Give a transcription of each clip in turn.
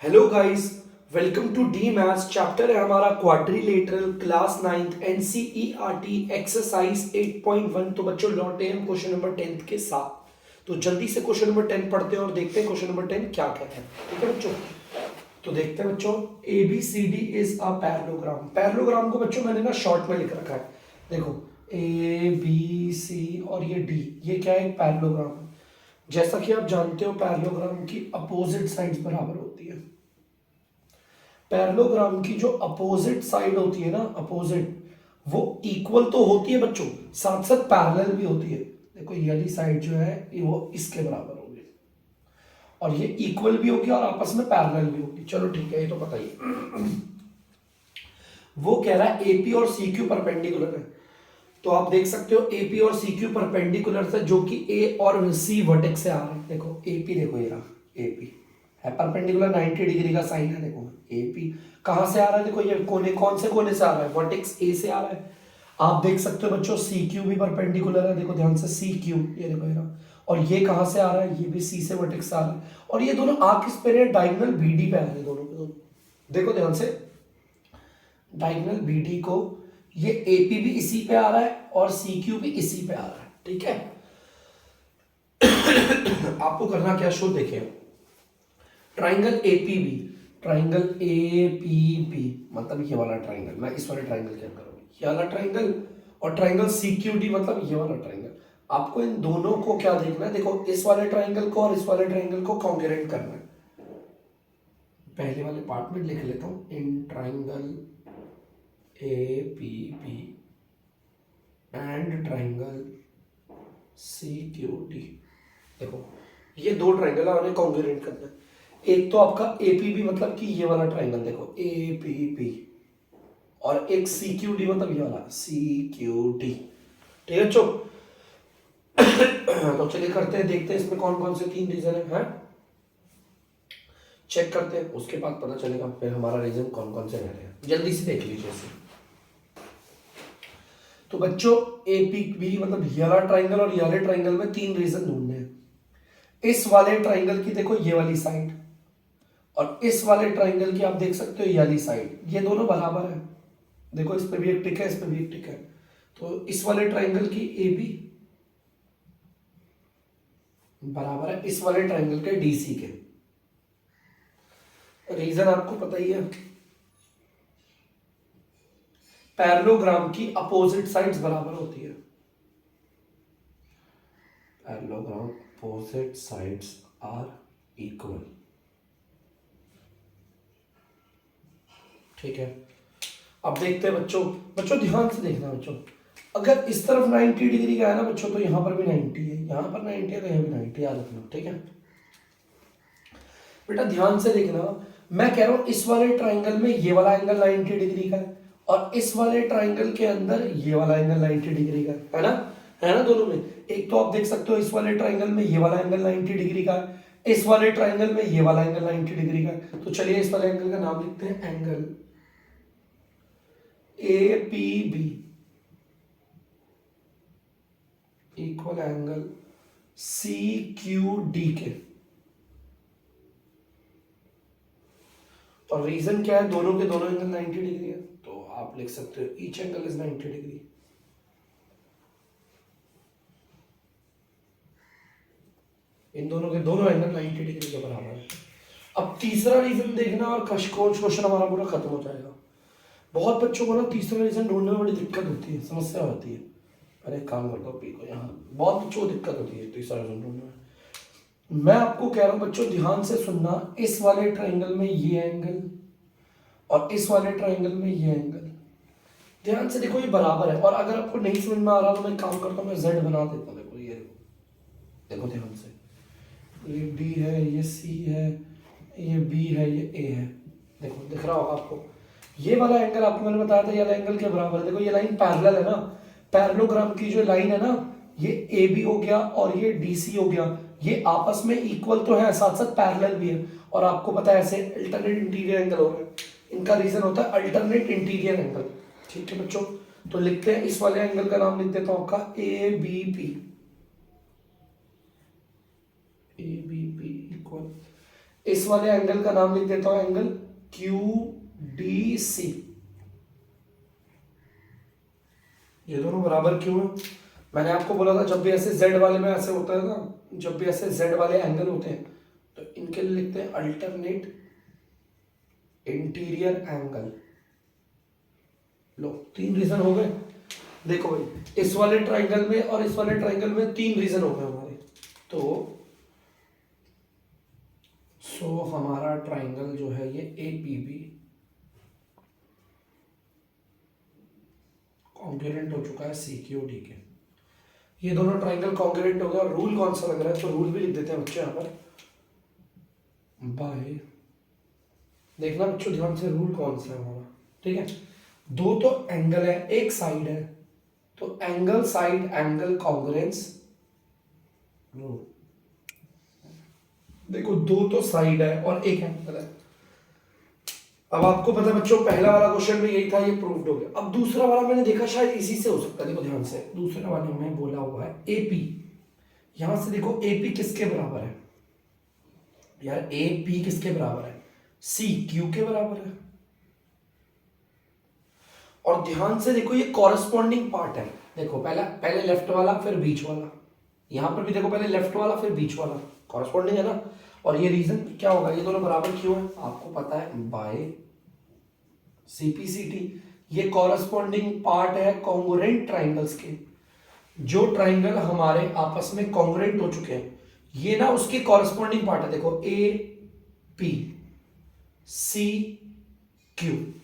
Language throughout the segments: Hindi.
Hello guys, welcome to the maths. Chapter है हमारा quadrilateral, class 9th NCERT exercise 8.1। तो बच्चों लौटे हम क्वेश्चन नंबर 10 के साथ। तो जल्दी से क्वेश्चन नंबर 10 पढ़ते हैं और देखते हैं क्वेश्चन नंबर 10 क्या कहता है। ठीक है बच्चों, तो देखते हैं बच्चों। A B C D is a parallelogram. Parallelogram को बच्चों मैंने ना शॉर्ट में लिख रखा है। देखो ए बी सी और ये डी, ये क्या है? एक पैरेललोग्राम है। जैसा कि आप जानते हो पैरेललोग्राम की अपोजिट साइड्स बराबर होती है। पैरेललोग्राम की जो अपोजिट साइड होती है ना, अपोजिट, वो इक्वल तो होती है बच्चों, साथ साथ पैरेलल भी होती है। देखो ये वाली साइड जो है ये वो इसके बराबर होगी और ये इक्वल भी होगी और आपस में पैरेलल भी होगी। चलो ठीक है, ये तो पता ही है। वो कह रहा है एपी और सी क्यू परपेंडिकुलर है। तो आप देख सकते हो एपी और सी क्यू परपेंडिकुलर से, जो कि ए और सी वर्टेक्स से आ रहे हैं। देखो एपी, देखो ये रहा एपी है परपेंडिकुलर, 90 डिग्री का साइन है। देखो एपी कहां से आ रहा है? देखो ये कोने, कौन से कोने से आ रहा है? वर्टेक्स ए से आ रहा है। आप देख सकते हो बच्चों सी क्यू भी परपेंडिकुलर है। देखो ध्यान से, सी क्यू, ये देखो ये रहा। और ये कहां से आ रहा है? ये भी सी से वर्टेक्स से आ रहा है। और ये दोनों आ किस पे? डायगोनल बीडी पे आ रहे हैं दोनों पे दोनों। देखो ध्यान से, डायगोनल बीडी को ये एपी भी इसी पे आ रहा है और सी क्यू भी इसी पे आ रहा है। ठीक है। आपको करना क्या, शो देखे, ट्राइंगल एपीबी, ट्राइंगल एपीबी मतलब ये वाला ट्राइंगल, मैं इस वाले ट्राइंगल क्या करूंगा, ये वाला ट्राइंगल, और ट्राइंगल सीक्यूडी मतलब ये वाला ट्राइंगल। आपको इन दोनों को क्या देखना है? देखो इस वाले ट्राइंगल को और इस वाले ट्राइंगल को कॉन्ग्रुएंट करना है। पहले वाले पार्ट में लिख लेता हूं, in triangle APB and triangle CQD. देखो ये दो ट्राइंगल है और उन्हें कॉन्ग्रुएंट करना है। एक तो आपका एपीबी मतलब कि ये वाला ट्राइंगल, देखो एपीबी, और एक सीक्यूडी मतलब ये वाला सीक्यूडी। ठीक है बच्चों। तो चलिए करते हैं, देखते हैं इसमें कौन कौन से तीन रीजन है, चेक करते हैं, उसके बाद पता चलेगा फिर हमारा रीजन कौन कौन से रह रहे हैं। जल्दी से देख लीजिए इसे। तो बच्चों एपीबी मतलब ये वाला ट्राइंगल और ये वाले ट्राइंगल में तीन रीजन ढूंढने हैं। इस वाले ट्राइंगल की देखो ये वाली साइड, और इस वाले ट्राइंगल की आप देख सकते हो ये वाली साइड, ये दोनों बराबर है। देखो इस पे भी एक टिक है, इस पे भी एक टिक है। तो इस वाले ट्राइंगल की ए बी बराबर है इस वाले ट्राइंगल के डी सी के। रीजन आपको पता ही है, पैरेललोग्राम की अपोजिट साइड्स बराबर होती है। Parallelogram opposite sides are equal. ठीक है, अब देखते हैं बच्चों। बच्चों ध्यान से देखना बच्चों, अगर इस तरफ 90 डिग्री का है ना बच्चों, तो यहां पर भी 90 है, यहां पर 90 है तो यहां भी 90, याद रखना। ठीक है बेटा, ध्यान से देखना। मैं कह रहा हूं इस वाले ट्राइंगल में ये वाला एंगल 90 डिग्री का है और इस वाले ट्राइंगल के अंदर ये वाला एंगल 90 डिग्री का है ना? है ना? दोनों में एक तो आप देख सकते हो इस वाले ट्राइंगल में ये वाला एंगल 90 डिग्री का है, इस वाले ट्राइंगल में ये वाला एंगल 90 डिग्री का है। तो चलिए इस वाले एंगल का नाम लिखते हैं angle A P B equal angle C Q D के। और रीजन क्या है? दोनों के दोनों एंगल 90 डिग्री है, तो आप लिख सकते हो ईच एंगल इज 90 डिग्री। इन दोनों के दोनों एंगल 90 डिग्री के बराबर है। अब तीसरा रीजन देखना और क्वेश्चन हमारा पूरा खत्म हो जाएगा। बहुत बच्चों को ना तीसरा रीजन ढूंढने में बड़ी दिक्कत होती है, समस्या होती है। अरे काम करता हूँ पी को, यहाँ बहुत बच्चों को दिक्कत होती है तीसरा रीजन ढूंढने में। मैं आपको कह रहा हूँ बच्चों ध्यान से सुनना, इस वाले ट्राइंगल में ये एंगल और इस वाले ट्राइंगल में ये एंगल, ध्यान से देखो ये बराबर है। और अगर आपको नहीं समझ में आ रहा तो मैं काम करता हूँ, मैं जेड बना देता हूँ। देखो ये देखो ध्यान से, ये डी है, ये सी है, ये बी है, ये ए है। देखो दिख रहा होगा आपको, ये वाला एंगल आपको मैंने बताया था ये वाला एंगल के बराबर है। देखो ये लाइन पैरेलल है ना, पैरेललोग्राम की जो लाइन है ना, ये ए बी हो गया और ये डी सी हो गया, ये आपस में इक्वल तो है, साथ साथ पैरेलल भी है। और आपको पता है ऐसे अल्टरनेट इंटीरियर एंगल हो रहा है, इनका रीजन होता है अल्टरनेट इंटीरियर एंगल। ठीक है बच्चों, तो लिखते हैं इस वाले एंगल का नाम लिख देता हूं आपका A B P. A B P equal इस वाले एंगल का नाम लिख देता हूं एंगल QDC। ये दोनों बराबर क्यों है? मैंने आपको बोला था जब भी ऐसे Z वाले में ऐसे होता है ना, जब भी ऐसे Z वाले एंगल होते हैं तो इनके लिए लिखते हैं अल्टरनेट इंटीरियर एंगल। लो 3 रीजन हो गए। देखो भाई, इस वाले ट्राइंगल में और इस वाले ट्राइंगल में 3 रीजन हो गए हमारे। तो हमारा ट्राइंगल जो है ये APB कॉन्ग्रुएंट हो चुका है CQD के। ये दोनों ट्राइंगल कॉन्ग्रुएंट हो गया। और रूल कौन सा लग रहा है, तो रूल भी लिख देते हैं बच्चे यहाँ पर बाय। देखना बच्चों ध्यान से, रूल कौन सा है हमारा, ठीक है। दो तो एंगल है, एक साइड है, तो angle side angle congruence rule. देखो दो तो साइड है और एक एंगल है। अब आपको पता है बच्चों, पहला वाला क्वेश्चन में यही था, ये प्रूव्ड हो गया। अब दूसरा वाला मैंने देखा शायद इसी से हो सकता है। देखो ध्यान से, दूसरे वाले में बोला हुआ है AP। यहां से देखो AP किसके बराबर है यार, AP किसके बराबर है, CQ के बराबर है। और ध्यान से देखो ये कॉरेस्पॉन्डिंग पार्ट है। देखो पहले लेफ्ट वाला फिर बीच वाला, यहां पर भी देखो पहले लेफ्ट वाला फिर बीच वाला, कॉरेस्पॉन्डिंग है ना। और ये रीजन क्या होगा, ये दोनों बराबर क्यों है आपको पता है, बाय CPCT। ये कॉरेस्पॉन्डिंग पार्ट है कॉन्ग्रुएंट ट्राइंगल्स के। जो ट्राइंगल हमारे आपस में कॉन्ग्रुएंट हो चुके हैं ये ना उसके कॉरेस्पॉन्डिंग पार्ट है। देखो AP CQ,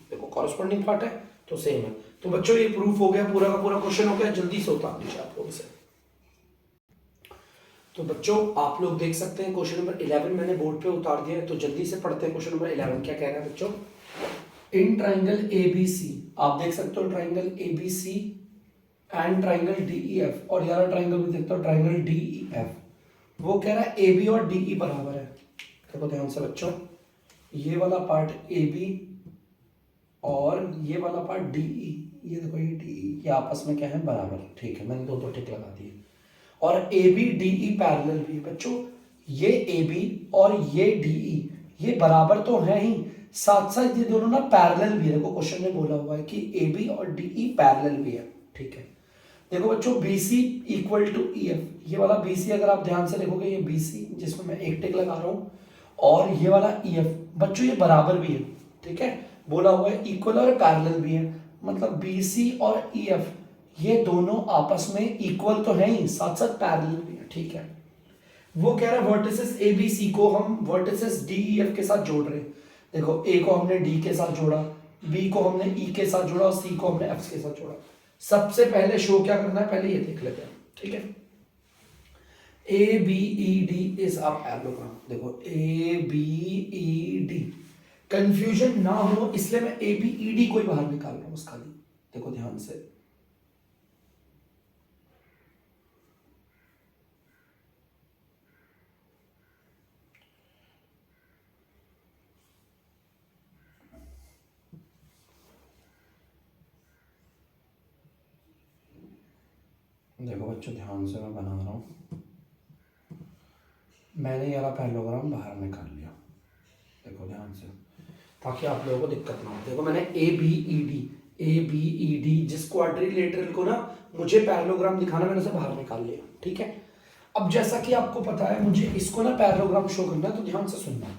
देखो कॉरेस्पॉन्डिंग पार्ट है तो सेम है। तो बच्चों ये प्रूफ हो गया, पूरा का पूरा क्वेश्चन हो गया। जल्दी से उतार लीजिए आप लोग से। तो बच्चों आप लोग देख सकते हैं क्वेश्चन नंबर 11 मैंने बोर्ड पे उतार दिया है। तो जल्दी से पढ़ते हैं क्वेश्चन नंबर 11 क्या कह रहा है बच्चों। इन ट्राइंगल ABC, आप देख सकते हो triangle ABC and triangle DEF, और यार ट्राइंगल भी देखते हो ट्राइंगल DEF। वो कह रहा है AB और DE बराबर है। देखो ध्यान से बच्चों, ये वाला पार्ट AB और ये वाला पार्ट DE, ये देखो ये DE, ये आपस में क्या है बराबर, ठीक है। मैंने दो टिक लगा दिए। और AB DE पैरेलल भी है बच्चों। ये AB और ये DE ये बराबर तो है ही, साथ साथ ये दोनों ना पैरेलल भी है। देखो क्वेश्चन में बोला हुआ है कि AB और DE पैरेलल भी है, ठीक है। देखो बच्चों BC इक्वल टू EF, ये वाला BC अगर आप ध्यान से देखोगे ये BC जिसमें मैं एक टिक लगा रहा हूँ, और ये वाला EF बच्चों ये बराबर भी है, ठीक है। बोला हुआ है इक्वल और पैरेलल भी है, मतलब BC और EF ये दोनों आपस में इक्वल तो है ही, साथ साथ पैरेलल भी है, ठीक है। वो कह रहा है वर्टिसेस ABC को हम वर्टिसेस DEF के साथ जोड़ रहे हैं। देखो A को हमने D के साथ जोड़ा, B को हमने E के साथ जोड़ा और C को हमने F के साथ जोड़ा। सबसे पहले शो क्या करना है, पहले ये देख लेते हैं, ठीक है। ABED is a parallelogram. देखो ABED, कंफ्यूजन ना हो इसलिए मैं ABED को ही बाहर निकाल रहा हूं उसका भी। देखो ध्यान से, देखो बच्चों ध्यान से मैं बना रहा हूं। मैंने ये वाला पैरेललोग्राम बाहर निकाल लिया, देखो ध्यान से, ताकि आप लोगों को दिक्कत ना हो। देखो मैंने ABED जिस क्वाड्रिलेटरल को ना मुझे पैरेललोग्राम दिखाना, मैंने उसे बाहर निकाल लिया, ठीक है। अब जैसा कि आपको पता है मुझे इसको ना पैरेललोग्राम शो करना है, तो ध्यान से सुनना।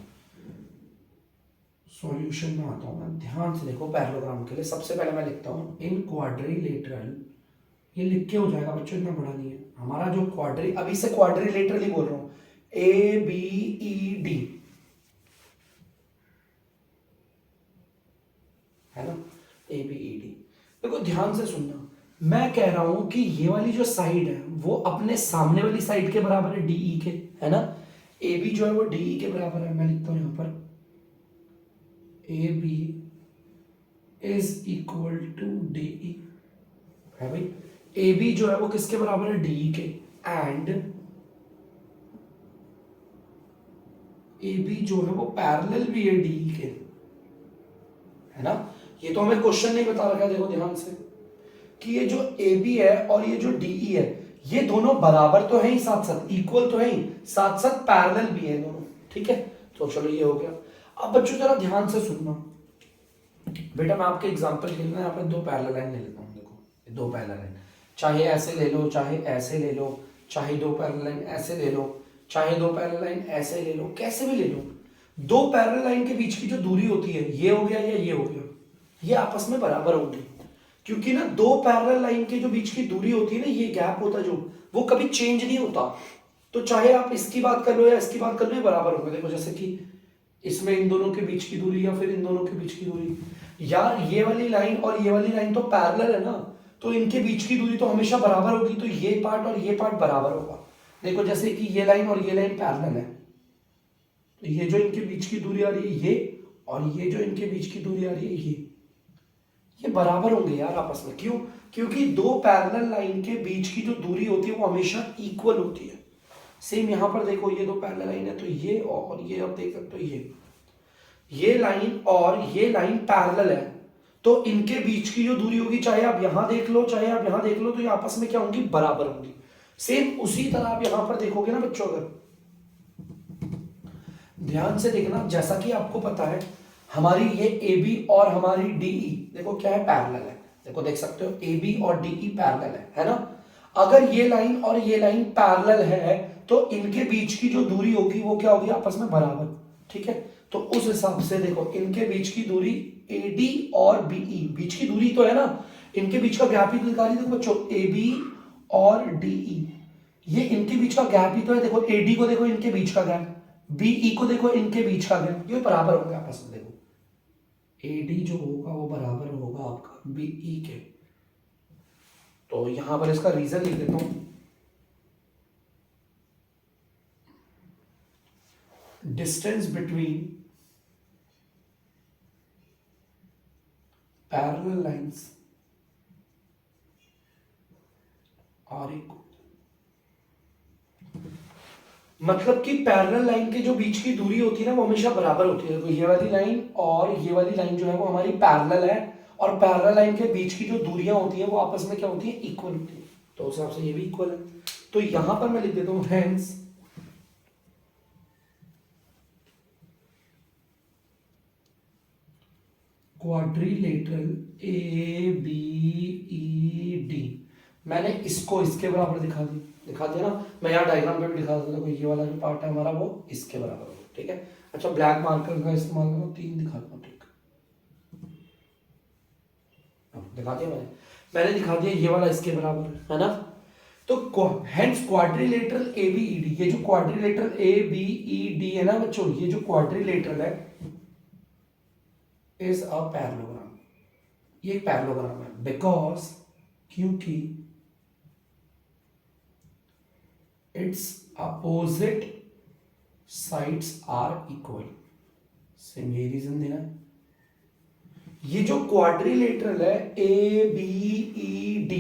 सॉल्यूशन में आता हूं मैं, ध्यान से देखो। पैरेललोग्राम के लिए सबसे पहले मैं लिखता हूं इन क्वाड्रिलेटरल, ये लिख के हो जाएगा बच्चों, इतना बड़ा नहीं है हमारा जो क्वाड्री, अभी से क्वाड्रिलेटरल ही बोल रहा हूं, ABED है ना, ABED। देखो ध्यान से सुनना, मैं कह रहा हूं कि ये वाली जो साइड है वो अपने सामने वाली साइड के बराबर है DE के, है ना। AB जो है वो DE के बराबर है। मैं लिखता हूं यहां पर AB is equal to DE, है भाई। AB जो है वो किसके बराबर है, DE के, एंड AB जो है वो पैरेलल भी है DE के, है ना। ये तो हमें क्वेश्चन नहीं बता रखा है, देखो ध्यान से, कि ये जो AB है और ये जो DE है ये दोनों बराबर तो है ही, साथ साथ इक्वल तो है ही, साथ साथ पैरेलल भी है दोनों, ठीक है। तो चलो ये हो गया। अब बच्चों जरा ध्यान से सुनना बेटा, मैं आपके एग्जांपल के लिए यहाँ पे दो पैरेलल लाइन ले लेता हूँ। देखो दो पैरेलल लाइन, चाहे ऐसे ले लो चाहे ऐसे ले लो, चाहे दो पैरेलल लाइन ऐसे ले लो, चाहे दो पैरेलल लाइन ऐसे ले लो, कैसे भी ले लो। दो पैरेलल लाइन के बीच की जो दूरी होती है, ये हो गया या ये हो गया, ये आपस में बराबर होंगी। क्योंकि ना दो पैरेलल लाइन के जो बीच की दूरी होती है ना, ये गैप होता है जो, वो कभी चेंज नहीं होता। तो चाहे आप इसकी बात कर लो या इसकी बात कर लो, ये बराबर होंगे। देखो जैसे कि इसमें इन दोनों के बीच की दूरी या फिर इन दोनों के बीच की दूरी, यार ये वाली लाइन और ये वाली लाइन तो पैरेलल है ना, तो इनके बीच की दूरी तो हमेशा बराबर होगी। तो ये पार्ट और ये पार्ट बराबर होगा। देखो जैसे कि ये लाइन और ये लाइन पैरेलल है, तो ये जो इनके बीच की दूरी आ रही है ये, और ये जो इनके बीच की दूरी आ रही है ये बराबर होंगे यार आपस में। क्यों? क्योंकि दो पैरेलल लाइन के बीच की जो दूरी होती है वो हमेशा इक्वल होती है। सेम यहां पर देखो, ये दो पैरेलल लाइन है, तो ये और ये, अब देख सकते हो ये लाइन और ये लाइन पैरेलल है, तो इनके बीच की जो दूरी होगी, चाहे आप यहां देख लो चाहे आप यहां देख लो, तो ये आपस में क्या होंगी, बराबर होंगी। सेम उसी तरह आप यहां पर देखोगे ना बच्चों, अगर ध्यान से देखना, जैसा कि आपको पता है हमारी ये AB और हमारी DE देखो क्या है, पैरेलल है। देखो देख सकते हो AB और DE पैरेलल है ना। अगर ये लाइन और ये लाइन पैरेलल है तो इनके बीच की जो दूरी होगी वो क्या होगी, आपस में बराबर। ठीक है, तो उस हिसाब से देखो इनके बीच की दूरी AD और BE, बीच की दूरी तो है ना, इनके बीच का गैप ही तो निकाली। देखो बच्चों AB और DE, ये इनके बीच का गैप ही तो है। देखो AD को देखो इनके बीच का गैप, BE को देखो इनके बीच का गैप, ये बराबर होंगे आपस में। देखो AD जो होगा वो बराबर होगा आपका BE के। तो यहां पर इसका रीजन लिख देता हूं, distance between parallel lines are equal, मतलब कि पैरेलल लाइन के जो बीच की दूरी होती है ना वो हमेशा बराबर होती है। तो ये वाली लाइन और ये वाली लाइन जो है वो हमारी पैरेलल है, और पैरेलल लाइन के बीच की जो दूरियां होती हैं वो आपस में क्या होती है, इक्वल होती है। तो उस हिसाब से ये भी इक्वल है। तो यहां पर मैं लिख देता हूं हेंस क्वाड्रिलेटरल ABED, मैंने इसको इसके बराबर दिखा दिया ना। मैं यहाँ डायग्राम पे भी दिखा देता हूँ, ये वाला जो पार्ट है हमारा वो इसके बराबर हो। ठीक है, अच्छा ब्लैक मार्कर का इस्तेमाल करो, 3 दिखा दूँ। ठीक दिखा दिया मैंने दिखा दिया, ये वाला इसके बराबर है ना। तो हेंस क्वाड्रिलेटरल ABED, ये जो क्वाड्रिलेटरल ABED है ना बच्चों, ये जो क्वाड्रिलेटरल है इज अ पैरेललोग्राम, ये एक पैरेललोग्राम है। बिकॉज क्योंकि its opposite sides are equal, same यही रीजन देना है। ये जो क्वाड्रिलेटरल है ABED,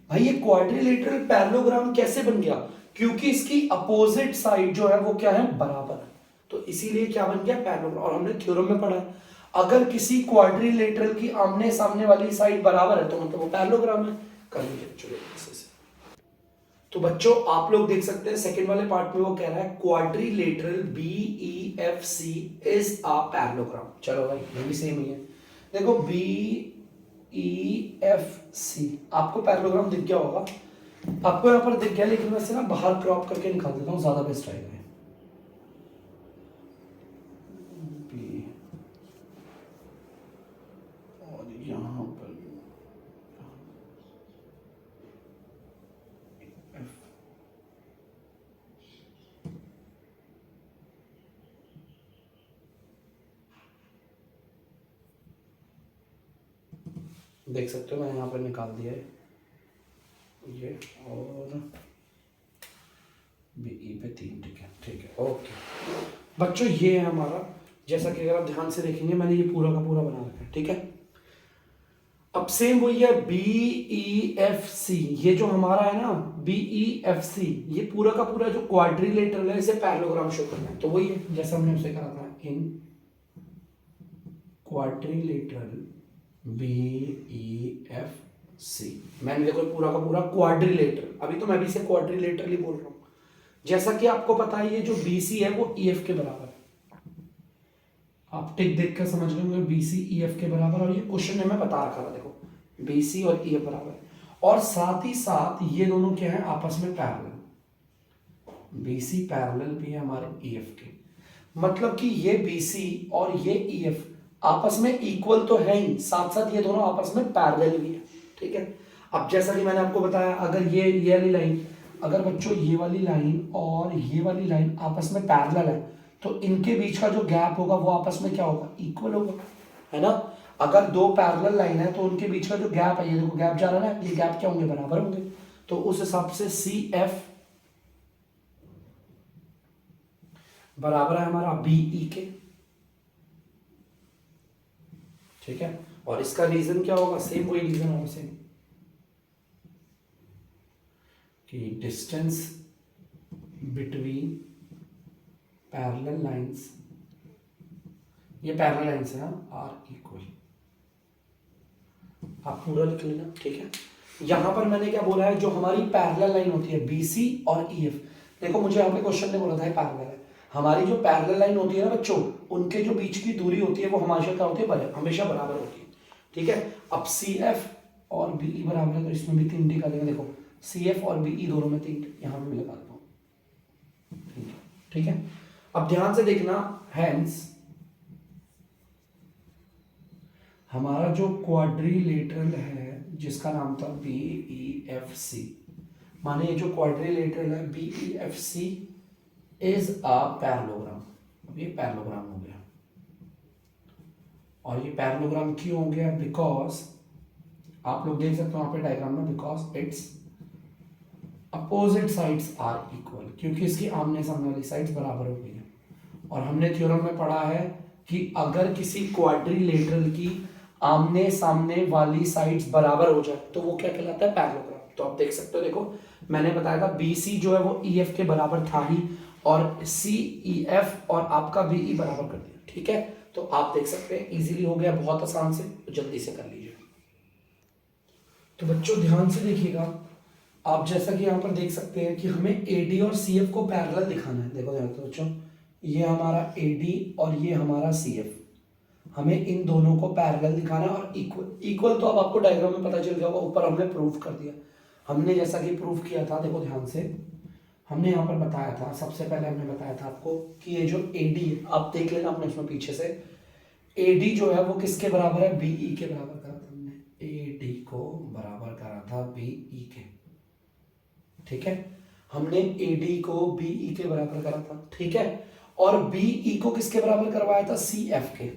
भाई ये क्वाड्रिलेटरल पैरेललोग्राम कैसे बन गया, क्योंकि इसकी अपोजिट साइड जो है वो क्या है, बराबर है। तो इसीलिए क्या बन गया, पैरेललोग्राम। और हमने थ्योरम में पढ़ा है अगर किसी क्वाड्रिलेटरल की आमने सामने वाली साइड बराबर है तो मतलब वो पैरेललोग्राम है। कर लीजिए चलो ऐसे से। तो बच्चों आप लोग देख सकते हैं सेकंड वाले पार्ट में वो कह रहा है quadrilateral BEFC is a parallelogram. चलो भाई ये भी सेम ही है। देखो BEFC आपको पैरेललोग्राम दिख गया होगा, आपको यहाँ पर दिख गया, लेकिन वैसे ना बाहर क्रॉप करके निकाल देता हूँ, ज्यादा बेस्ट आएगा। और यहाँ पर देख सकते हो मैंने यहाँ पर निकाल दिया है ये, और BE पे 3। ठीक है ओके बच्चों, ये है हमारा, जैसा कि अगर आप ध्यान से देखेंगे मैंने ये पूरा का पूरा बना रखा है। ठीक है, अब सेम वही है BEFC, ये जो हमारा है ना BEFC, ये पूरा का पूरा जो क्वाड्रिलेटरल है इसे पैरेललोग्राम शो करना है। तो वही है जैसा हमने उसे कहा था, इन क्वाड्रिलेटरल BEFC, मैंने देखो पूरा का पूरा क्वाड्रिलेटरल, अभी तो मैं भी इसे क्वाड्रिलेटरल ही बोल रहा हूं। जैसा कि आपको पता है ये जो BC है वो EF के बराबर है। आप टिक देख कर समझ रहे होंगे बी सी ई एफ के बराबर, और ये क्वेश्चन में मैं बता रखा था, देखो बी सी और ई एफ बराबर, और साथ ही साथ ये दोनों क्या है आपस में पैरेलल, बी सी पैरेलल भी है हमारे ई एफ के, मतलब कि ये बी सी और ये ई एफ आपस में इक्वल तो है ही, साथ साथ ये दोनों आपस में पैरेलल भी है, ठीक है। अब जैसा कि मैंने आपको बताया, अगर ये वाली लाइन, अगर बच्चों ये वाली लाइन और ये वाली लाइन आपस में पैरेलल है, तो इनके बीच का जो गैप होगा वो आपस में क्या होगा, इक्वल होगा, है ना। अगर दो पैरेलल लाइन है तो उनके बीच का जो गैप है, ये देखो गैप जा रहा है ना, ये गैप क्या होंगे, बराबर होंगे। तो उस हिसाब से सी एफ बराबर है हमारा बीई के, ठीक है। और इसका रीजन क्या होगा, सेम वही रीजन होगा, सेम कि डिस्टेंस बिटवीन पैरेलल लाइंस, ये पैरेलल लाइंस है आर इक्वल, आप पूरा लिख लेना, ठीक है। यहां पर मैंने क्या बोला है, जो हमारी पैरेलल लाइन होती है बीसी और ईएफ, देखो मुझे यहाँ पे क्वेश्चन ने बोला था पैरेलल है, हमारी जो पैरेलल लाइन होती है ना बच्चों, उनके जो बीच की दूरी होती है वो हमेशा क्या होती है, हमेशा बराबर होती है, ठीक है। अब सी एफ और बीई बराबर है, तो इसमें भी 3 टिक आ जाएगा, देखो सी एफ और बीई दोनों में 3, यहां पे लगा देता हूं, ठीक है। अब ध्यान से देखना, हैंस हमारा जो क्वाड्रिलेटरल है जिसका नाम था बी ई एफ सी, माने ये जो क्वाड्रिलेटरल है B E F C is a parallelogram. अब ये पैरेललोग्राम हो गया, और ये पैरेललोग्राम क्यों हो गया, बिकॉज आप लोग देख सकते हो यहाँ पे डायग्राम में, because it's opposite sides are equal, क्योंकि इसकी आमने सामने वाली साइड्स बराबर हो गई है। और हमने थ्योरम में पढ़ा है कि अगर किसी क्वाड्रिलेटरल की आमने सामने वाली साइड्स बराबर हो जाए तो वो क्या कहलाता है, पैरेललोग्राम। तो आप देख सकते हो, देखो मैंने बताया था बीसी जो है वो ईएफ के बराबर था ही, और सी ई एफ और आपका बीई बराबर कर दिया, ठीक है। तो आप देख सकते हैं इजीली हो गया, बहुत आसान से, तो जल्दी से कर लीजिए। तो बच्चों ध्यान से देखिएगा, आप जैसा कि यहाँ पर देख सकते हैं कि हमें एडी और सीएफ को पैरेलल दिखाना है, देखो ध्यान से बच्चों, ये हमारा एडी और ये हमारा सीएफ, हमें इन दोनों को पैरेलल दिखाना है, और इक्वल तो अब आपको डायग्राम में पता चल गया होगा, ऊपर हमने प्रूफ कर दिया। हमने जैसा कि प्रूफ किया था, देखो ध्यान से, हमने यहाँ पर बताया था, सबसे पहले हमने बताया था आपको कि ये जो एडी है, आप देख लेना अपने इसमें पीछे से, एडी जो है वो किसके बराबर है, बीई के बराबर करा था हमने, एडी को बराबर करा था बीई के, ठीक है। हमने एडी को बीई के बराबर करा था, ठीक है। और बीई को किसके बराबर करवाया था, सी एफ के।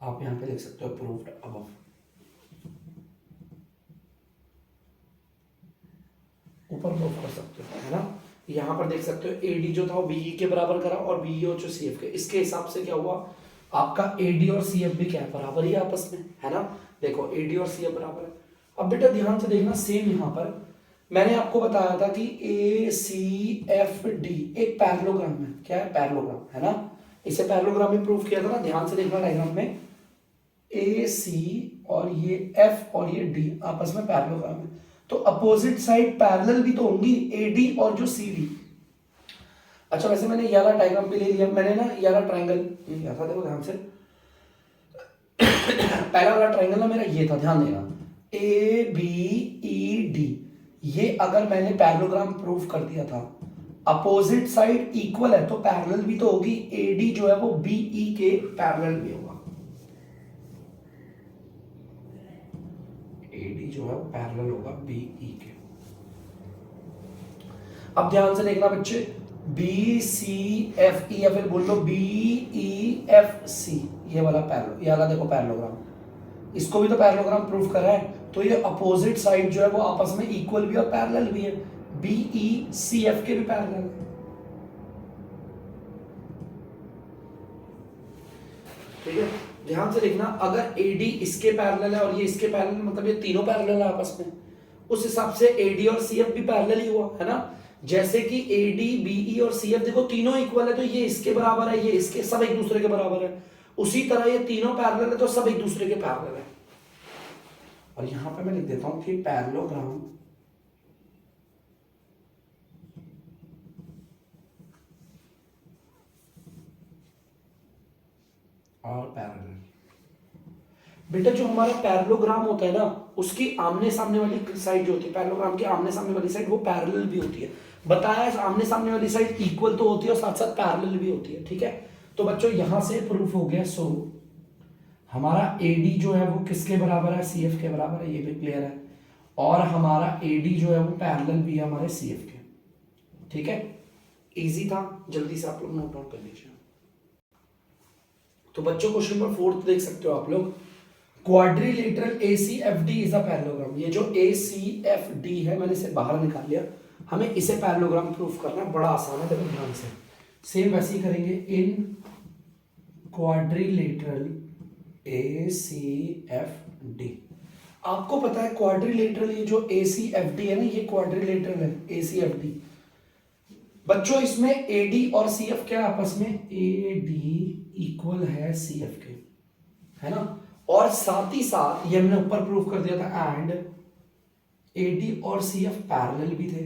आप यहां पे लिख सकते हो प्रूव्ड अबव, ऊपर प्रूफ कर सकते हो, है ना। यहां पर देख सकते हो एडी जो था वो बीई के बराबर करा, और बीई और जो सीएफ के, इसके हिसाब से क्या हुआ, आपका एडी और सीएफ भी क्या है, बराबर ही आपस में, है ना। देखो एडी और सीएफ बराबर है। अब बेटा ध्यान से देखना, सेम यहां पर मैंने आपको बताया था कि ए सी एफ डी एक पैरेललोग्राम है, क्या है, पैरेललोग्राम, है ना। इसे पैरेललोग्राम में प्रूफ किया था ना, ध्यान से देखना डायग्राम में, ए सी और ये एफ और ये डी आपस में पैरेललोग्राम है, तो अपोजिट साइड पैरेलल भी तो होंगी, एडी और जो सी डी। अच्छा वैसे मैंने ये वाला डायग्राम भी ले लिया, मैंने ना ये वाला ट्रायंगल लिया था, देखो ध्यान से, पहला वाला ट्रायंगल ना मेरा ये था, ध्यान देना, ए बी ई डी, ये अगर मैंने पैरेललोग्राम प्रूफ कर दिया था, अपोजिट साइड इक्वल है तो पैरेलल भी तो होगी, एडी जो है वो बीई के पैरेलल भी होगा, एडी जो है वो पैरेलल होगा बीई के। अब ध्यान से देखना बच्चे, बी सी एफ ई, या फिर बोल लो बी ई एफ सी, ये वाला पैरेलल, ये वाला देखो पैरेललोग्राम, इसको भी तो पैरेललोग्राम प्रूफ करा है, तो ये अपोजिट साइड जो है वो आपस में इक्वल भी और पैरेलल भी है, बीई सी एफ के भी पैरेलल है, ठीक है। ध्यान से देखना, अगर एडी इसके पैरेलल है और ये इसके पैरेलल, मतलब ये तीनों पैरेलल है आपस में, उस हिसाब से एडी और सीएफ भी पैरेलल ही हुआ, है ना। जैसे कि एडी बीई और सीएफ देखो तीनों इक्वल है, तो ये इसके बराबर है, ये इसके, सब एक दूसरे के बराबर है, उसी तरह ये तीनों पैरेलल है तो सब एक दूसरे के पैरेलल है। और यहां पे मैं लिख देता हूं कि पैरेललोग्राम और पैरेलल। बेटा जो हमारा पैरेललोग्राम होता है ना, उसकी आमने सामने वाली साइड जो होती है, पैरेललोग्राम की आमने सामने वाली साइड वो पैरेलल भी होती है। बताया आमने सामने वाली साइड इक्वल तो होती है और साथ साथ पैरेलल भी होती है, ठीक है। तो बच्चों यहां से प्रूफ हो गया। सो हमारा AD जो है वो किसके बराबर है, CF के बराबर है, ये भी क्लियर है। और हमारा AD जो है वो पैरेलल भी है हमारे CF के, ठीक है। इजी था, जल्दी से आप लोग नोट डाउन कर लीजिए। तो बच्चों क्वेश्चन नंबर 4 देख सकते हो आप लोग, quadrilateral ACFD is a parallelogram. ये जो ACFD है मैंने इसे बाहर निकाल लिया, हमें इसे पैरेललोग्राम प्रूफ करना है, बड़ा आसान है, देखो ध्यान से। सेम वैसे ही करेंगे, इन क्वाड्रिलेटरल ACFD। आपको पता है क्वाड्रिलेटरल, ये जो ACFD है ना, ये क्वाड्रिलेटरल है ACFD। बच्चों इसमें AD और CF क्या आपस में, AD इक्वल है CF के, है ना। और साथ ही साथ ये हमने ऊपर प्रूफ कर दिया था, एंड AD और CF पैरेलल भी थे,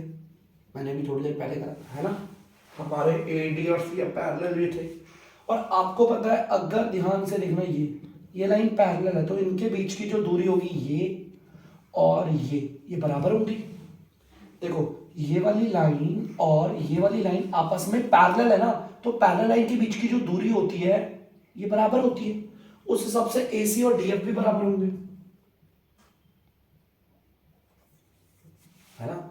मैंने भी थोड़ी देर पहले करा, है ना। हमारे AD और CF पैरेलल भी थे। और आपको पता है, अगर ध्यान से देखना, ये लाइन पैरेलल है तो इनके बीच की जो दूरी होगी ये और ये बराबर होंगी। देखो ये वाली लाइन और ये वाली लाइन आपस में पैरेलल है ना, तो पैरेलल लाइन के बीच की जो दूरी होती है ये बराबर होती है। उस हिसाब से AC और DF भी बराबर होंगे, है ना।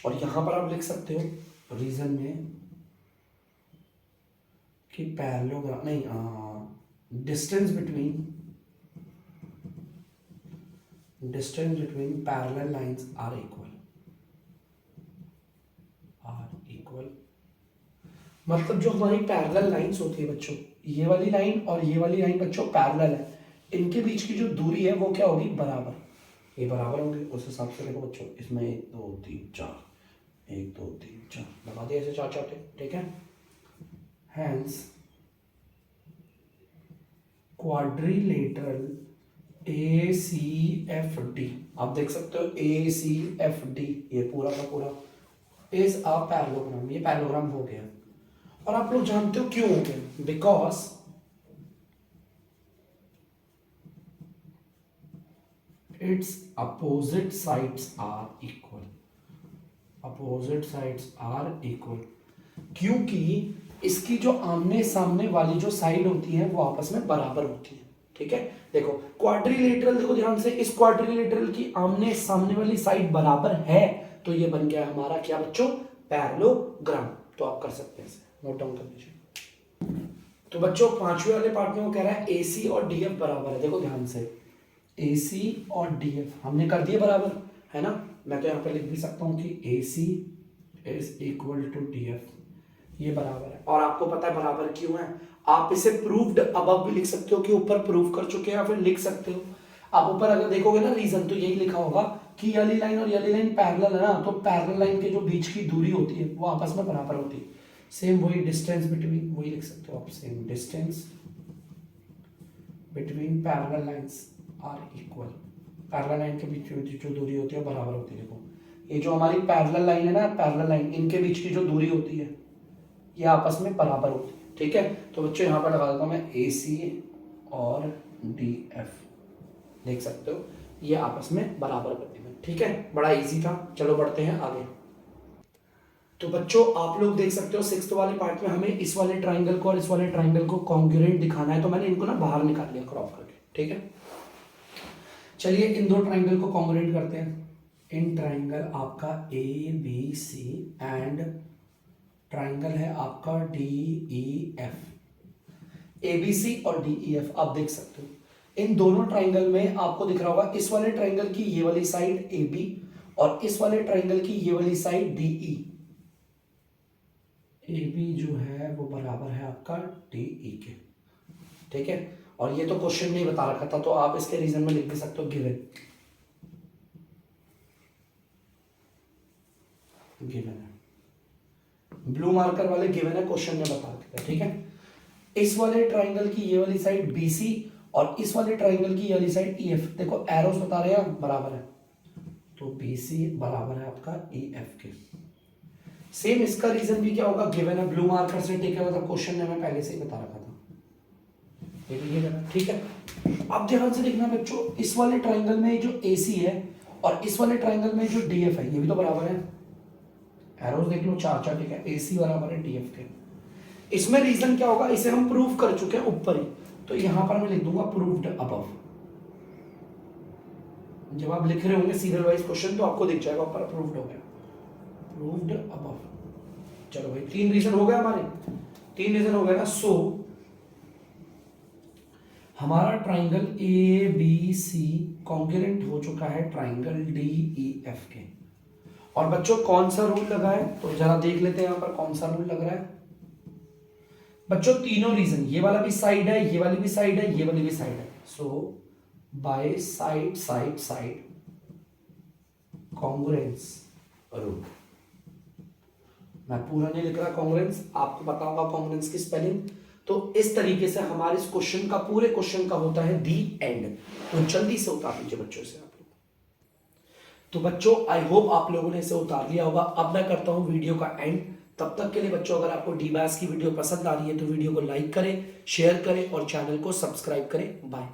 और यहां पर आप लिख सकते हो रीजन में कि पैरेललोग्राम नहीं, distance between parallel lines are equal. मतलब जो हमारी पैरेलल लाइंस होती है बच्चों, ये वाली लाइन और ये वाली लाइन बच्चों पैरेलल है, इनके बीच की जो दूरी है वो क्या होगी, बराबर। ये बराबर होंगे, उस हिसाब से देखो बच्चों, इसमें 1 2 3 4, 1 2 3 4 लगा दिए ऐसे 4 चार्टे, ठीक है। हैंस क्वाड्रिलेटरल ACFD, आप देख सकते हो ACFD, ये पूरा का पूरा इज अ पैरेललोग्राम। ये पैरेललोग्राम हो गया। और आप लोग जानते हो क्यों हो गया, because it's opposite sides are equal. Opposite sides are equal क्योंकि इसकी जो आमने सामने वाली जो साइड होती है वो आपस में बराबर होती है, ठीक है। देखो क्वाड्रिलेटरल, देखो ध्यान से, इस क्वाड्रिलेटरल की आमने सामने वाली साइड बराबर है, तो ये बन गया हमारा क्या बच्चों, पैरेललोग्राम। तो आप कर सकते हैं इसे, नोट डाउन कर लीजिए। तो बच्चों 5वें वाले पार्ट में वो कह रहा है AC और DF बराबर है। देखो ध्यान से, AC और DF हमने कर दिए बराबर, है ना। मैं तो यहाँ पे लिख भी सकता हूँ कि AC is equal to DF, ये बराबर है। और आपको पता है बराबर क्यों है, आप इसे प्रूव्ड अबव भी लिख सकते हो कि ऊपर प्रूव कर चुके हैं, या फिर लिख सकते हो आप ऊपर अगर देखोगे ना रीजन, तो यही लिखा होगा कि ये लाइन और ये लाइन पैरेलल है ना, तो पैरेलल लाइन के जो बीच की दूरी होती है वो आपस में बराबर होती है। सेम वही डिस्टेंस बिटवीन, वही लिख सकते हो आप, same distance between parallel lines are equal. Parallel line के बीच जो दूरी होती है बराबर होती है। देखो ये जो हमारी पैरेलल लाइन है ना, पैरेलल लाइन, इनके बीच की जो दूरी होती है ये आपस में बराबर होती है, ठीक है। तो बच्चों यहाँ पर लगा देता हूँ मैं AC और DF, देख सकते हो ये आपस में बराबर करते हैं, ठीक है। बड़ा इजी था, चलो बढ़ते हैं आगे। तो बच्चों आप लोग देख सकते हो 6th वाले पार्ट में हमें इस वाले ट्राइंगल को और इस वाले ट्राइंगल को कॉन्ग्रुएंट दिखाना है, तो मैंने इनको ना बाहर निकाल लिया क्रॉप करके, ठीक है। चलिए इन दो ट्राइंगल को कॉन्ग्रुएंट करते हैं। इन ट्राइंगल आपका ABC एंड ट्राइंगल है आपका DEF, ABC और DEF आप देख सकते हो। इन दोनों ट्राइंगल में आपको दिख रहा होगा इस वाले ट्राइंगल की ये वाली साइड AB और इस वाले ट्राइंगल की ये वाली साइड DE। AB जो है वो बराबर है आपका DE के, ठीक है। और ये तो क्वेश्चन नहीं बता रखा था, तो आप इसके रीजन में लिख भी सकते हो गिवन है, ब्लू मार्कर वाले गिवन है, क्वेश्चन में बता रखा था, ठीक है। इस वाले ट्राइंगल की ये वाली साइड BC और इस वाले ट्राइंगल की ये वाली साइड EF, देखो एरोस बता रहे हैं बराबर है, तो BC बराबर है आपका EF के। सेम इसका रीजन भी क्या होगा, गिवन है, ब्लू मार्कर से टेक है, मतलब क्वेश्चन में मैं पहले से ही बता रखा था। ये भी ये लगा, ठीक है। अब ध्यान से देखना बच्चों, इस वाले ट्राइंगल में जो AC है और इस वाले ट्राइंगल में जो DF है, ये भी तो बराबर है। एरोज देख लो, चार चार, ठीक है। AC बराबर है DF के। इसमें रीजन क्या होगा, इसे हम प्रूव कर चुके हैं ऊपर ही, तो यहां पर मैं लिख दूंगा प्रूव्ड अबव। जब आप लिख रहे होंगे सीरियल वाइज क्वेश्चन तो आपको दिख जाएगा ऊपर प्रूव्ड हो गया, प्रूव्ड अबव। चलो भाई, 3 रीजन हो गए हमारे, 3 रीजन हो गए ना। सो हमारा ट्राइंगल ABC कॉन्ग्रुएंट हो चुका है ट्राइंगल DEF के। और बच्चों कौन सा रूल लगा है, तो जरा देख लेते हैं यहां पर कौन सा रूल लग रहा है। बच्चों तीनों रीजन, ये वाला भी साइड है, ये वाली भी साइड है, ये वाली भी साइड है। So by side side side congruence rule. मैं पूरा नहीं लिख रहा कॉन्ग्रुएंस, आपको पता होगा कॉन्ग्रुएंस की स्पेलिंग। तो इस तरीके से हमारे इस क्वेश्चन का, पूरे क्वेश्चन का होता है दी एंड। तो जल्दी से उतार लीजिए बच्चों से आप लोग। तो बच्चों आई होप आप लोगों ने इसे उतार लिया होगा। अब मैं करता हूं वीडियो का एंड। तब तक के लिए बच्चों, अगर आपको DBAS की वीडियो पसंद आ रही है तो वीडियो को लाइक करें, शेयर करें और चैनल को सब्सक्राइब करें। बाय।